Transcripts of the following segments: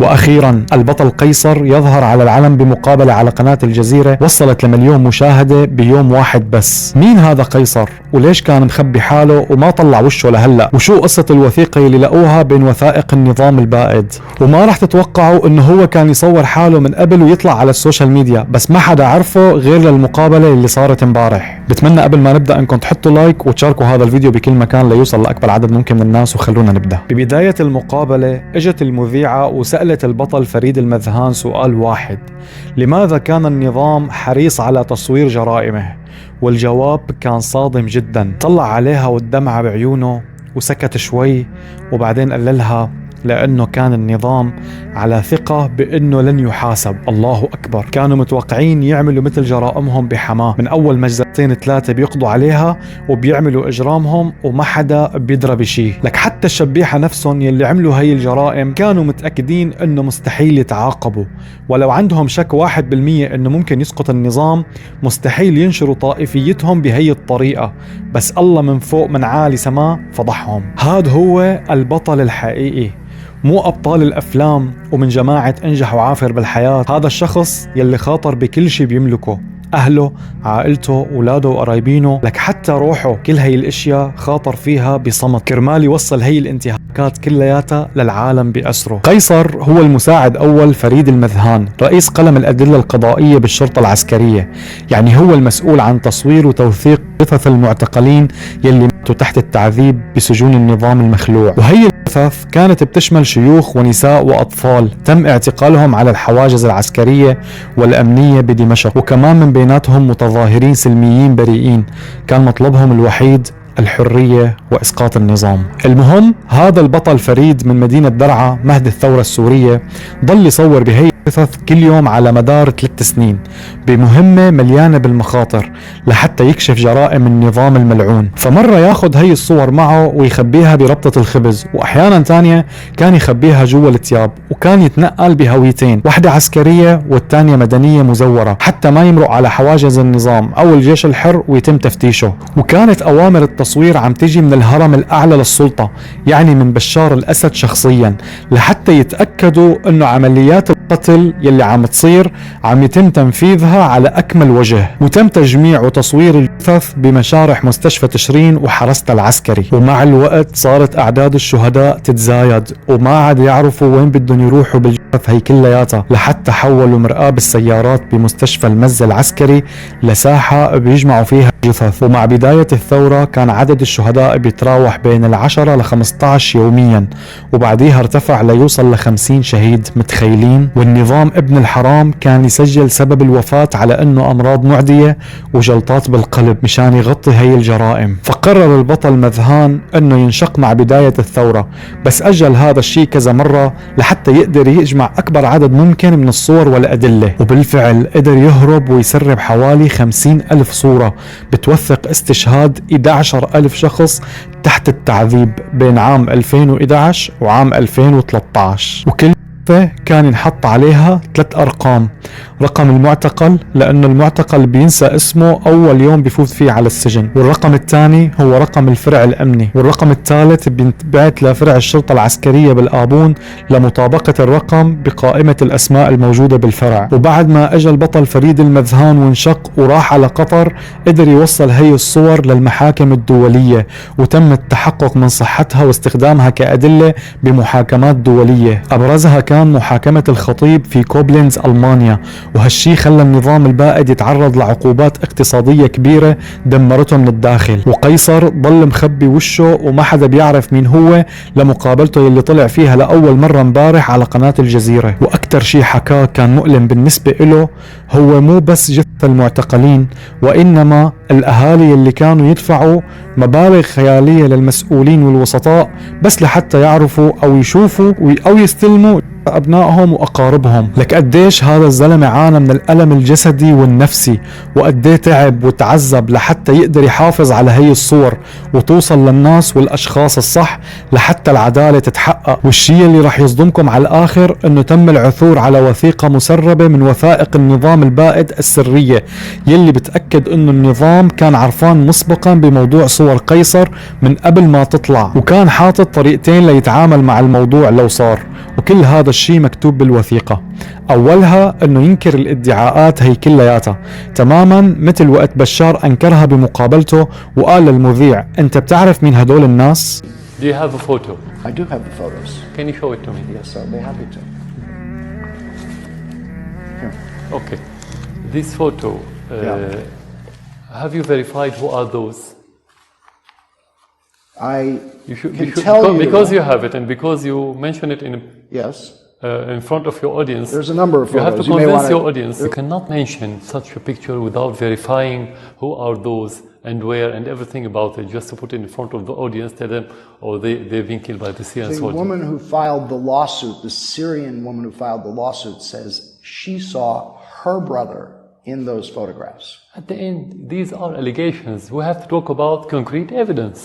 وأخيرا البطل قيصر يظهر على العلن بمقابلة على قناة الجزيرة وصلت لمليون مشاهدة بيوم واحد بس. مين هذا قيصر؟ وليش كان مخبي حاله وما طلع وشه لهلأ؟ وشو قصة الوثيقة اللي لقوها بين وثائق النظام البائد؟ وما رح تتوقعوا انه هو كان يصور حاله من قبل ويطلع على السوشيال ميديا، بس ما حدا عرفه غير للمقابلة اللي صارت امبارح. بتمنى قبل ما نبدأ انكم تحطوا لايك وتشاركوا هذا الفيديو بكل مكان ليوصل لأكبر عدد ممكن من الناس، وخلونا نبدأ. ببداية المقابلة اجت المذيعة وسألت البطل فريد المذهان سؤال واحد: لماذا كان النظام حريص على تصوير جرائمه؟ والجواب كان صادم جدا. طلع عليها والدمعة بعيونه وسكت شوي، وبعدين قال لها لأنه كان النظام على ثقة بأنه لن يحاسب. الله أكبر. كانوا متوقعين يعملوا مثل جرائمهم بحماه، من أول مجزرتين 3 بيقضوا عليها وبيعملوا إجرامهم وما حدا بيدرى بشي. لك حتى الشبيحة نفسهم يلي عملوا هاي الجرائم كانوا متأكدين أنه مستحيل يتعاقبوا، ولو عندهم شك 1% أنه ممكن يسقط النظام مستحيل ينشروا طائفيتهم بهي الطريقة، بس الله من فوق من عالي سما فضحهم. هاد هو البطل الحقيقي، مو أبطال الأفلام ومن جماعة انجح وعافر بالحياة. هذا الشخص يلي خاطر بكل شي بيملكه، أهله، عائلته، أولاده وقرايبينه، لك حتى روحه، كل هاي الاشياء خاطر فيها بصمت كرمال يوصل هاي الانتهاكات كلياتها للعالم بأسره. قيصر هو المساعد أول فريد المذهان، رئيس قلم الأدلة القضائية بالشرطة العسكرية، يعني هو المسؤول عن تصوير وتوثيق جثث المعتقلين يلي ماتوا تحت التعذيب بسجون النظام المخلوع. وهي الجثث كانت بتشمل شيوخ ونساء وأطفال تم اعتقالهم على الحواجز العسكرية والأمنية بدمشق، وكمان من بيناتهم متظاهرين سلميين بريئين كان مطلبهم الوحيد الحرية وإسقاط النظام. المهم هذا البطل فريد من مدينة درعا مهد الثورة السورية ضل يصور بهي الجثث كل يوم على مدار 3 سنين بمهمة مليانة بالمخاطر لحتى يكشف جرائم النظام الملعون. فمرة ياخد هي الصور معه ويخبيها بربطة الخبز، وأحيانا تانية كان يخبيها جوا التياب، وكان يتنقل بهويتين، واحدة عسكرية والتانية مدنية مزورة، حتى ما يمرق على حواجز النظام أو الجيش الحر ويتم تفتيشه. وكانت أوامر التصوير عم تيجي من الهرم الأعلى للسلطة، يعني من بشار الأسد شخصيا، لحتى يتأكدوا أنه عمليات القتل يلي عم تصير عم يتم تنفيذها على أكمل وجه. وتم تجميع وتصوير الجثث بمشارح مستشفى تشرين وحرسته العسكري. ومع الوقت صارت أعداد الشهداء تتزايد، وما عاد يعرفوا وين بدهم يروحوا بالجثث هي كلياتها، لحتى حولوا مرآب السيارات بمستشفى المزة العسكري لساحة بيجمعوا فيها جثث. ومع بداية الثورة كان عدد الشهداء بيتراوح بين 10 ل 15 يوميا، وبعديها ارتفع ليوصل ل50 شهيد. متخيلين؟ والنظام ابن الحرام كان يسجل سبب الوفاة على انه امراض معدية وجلطات بالقلب مشان يغطي هي الجرائم. فقرر البطل مذهان انه ينشق مع بداية الثورة، بس اجل هذا الشيء كذا مرة لحتى يقدر يجمع اكبر عدد ممكن من الصور والادلة. وبالفعل قدر يهرب ويسرب حوالي 50,000 صورة بتوثق استشهاد 11,000 شخص تحت التعذيب بين عام 2011 وعام 2013. وكل كان ينحط عليها 3 أرقام: رقم المعتقل لأنه المعتقل بينسى اسمه أول يوم بيفوت فيه على السجن، والرقم الثاني هو رقم الفرع الأمني، والرقم الثالث بينبعث لفرع الشرطة العسكرية بالآبون لمطابقة الرقم بقائمة الأسماء الموجودة بالفرع. وبعد ما أجى البطل فريد المذهان وانشق وراح على قطر قدر يوصل هي الصور للمحاكم الدولية، وتم التحقق من صحتها واستخدامها كأدلة بمحاكمات دولية، أبرزها كان محاكمة الخطيب في كوبلينز ألمانيا. وهالشي خلى النظام البائد يتعرض لعقوبات اقتصادية كبيرة دمرته من الداخل. وقيصر ضل مخبي وشه وما حدا بيعرف مين هو لمقابلته اللي طلع فيها لأول مرة امبارح على قناة الجزيرة. وأكتر شي حكاه كان مؤلم بالنسبة له هو مو بس جثة المعتقلين، وإنما الأهالي اللي كانوا يدفعوا مبالغ خيالية للمسؤولين والوسطاء بس لحتى يعرفوا أو يشوفوا أو يستلموا أبنائهم وأقاربهم. لك قديش هذا الزلمة عانى من الألم الجسدي والنفسي، وقديه تعب وتعذب لحتى يقدر يحافظ على هي الصور وتوصل للناس والأشخاص الصح لحتى العدالة تتحقق. والشيء اللي رح يصدمكم على الآخر إنه تم العثور على وثيقة مسربة من وثائق النظام البائد السرية السورية يلي بتأكد انه النظام كان عرفان مسبقا بموضوع صور قيصر من قبل ما تطلع، وكان حاطط طريقتين ليتعامل مع الموضوع لو صار، وكل هذا الشيء مكتوب بالوثيقة. اولها انه ينكر الادعاءات هي كلياتها تماما، مثل وقت بشار انكرها بمقابلته وقال للمذيع انت بتعرف مين هدول الناس؟ Do you have a photo? I do have the photos. Can you show it to me? Yes, I'll be happy to. Here. Okay. This photo, Yeah. have you verified who are those? I You should, can you should tell because you have it and because you mention it Yes. In front of your audience. There's a number of You have to photos. You may convince wanna- your audience. You cannot mention such a picture without verifying who are those and where and everything about it, just to put it in front of the audience, tell them, oh, they've been killed by the Syrian The soldiers. woman who filed the lawsuit, the Syrian woman who filed the lawsuit, says she saw her brother in those photographs. At the end, these are allegations. We have to talk about concrete evidence.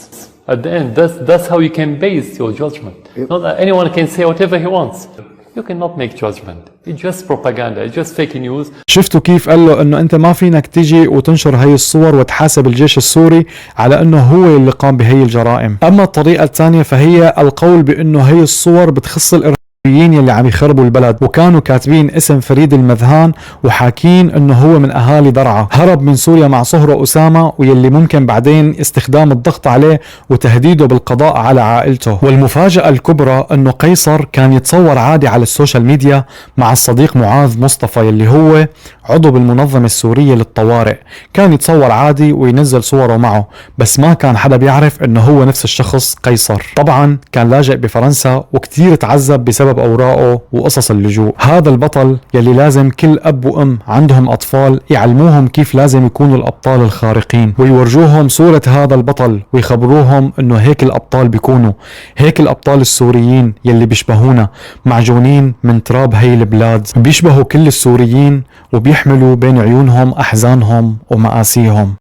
At the end, that's how you can base your judgment. Not that anyone can say whatever he wants. You cannot make judgment. It's just propaganda. It's just fake news. شفتوا كيف قال له انه انت ما فينك تيجي وتنشر هي الصور وتحاسب الجيش السوري على انه هو اللي قام بهي الجرائم. اما الطريقة الثانية فهي القول بانه هي الصور بتخص يلي عم يخربوا البلد، وكانوا كاتبين اسم فريد المذهان وحاكين انه هو من اهالي درعا، هرب من سوريا مع صهره اسامه، ويلي ممكن بعدين استخدام الضغط عليه وتهديده بالقضاء على عائلته. والمفاجأة الكبرى انه قيصر كان يتصور عادي على السوشيال ميديا مع الصديق معاذ مصطفى يلي هو عضو بالمنظمة السورية للطوارئ، كان يتصور عادي وينزل صوره معه، بس ما كان حدا بيعرف انه هو نفس الشخص قيصر. طبعا كان لاجئ بفرنسا وكتير تعذب بسبب أوراقه وقصص اللجوء. هذا البطل يلي لازم كل أب وأم عندهم أطفال يعلموهم كيف لازم يكونوا الأبطال الخارقين، ويورجوهم صورة هذا البطل ويخبروهم إنه هيك الأبطال بيكونوا، هيك الأبطال السوريين يلي بيشبهونا، معجونين من تراب هي البلاد، بيشبهوا كل السوريين وبيحملوا بين عيونهم أحزانهم ومآسيهم.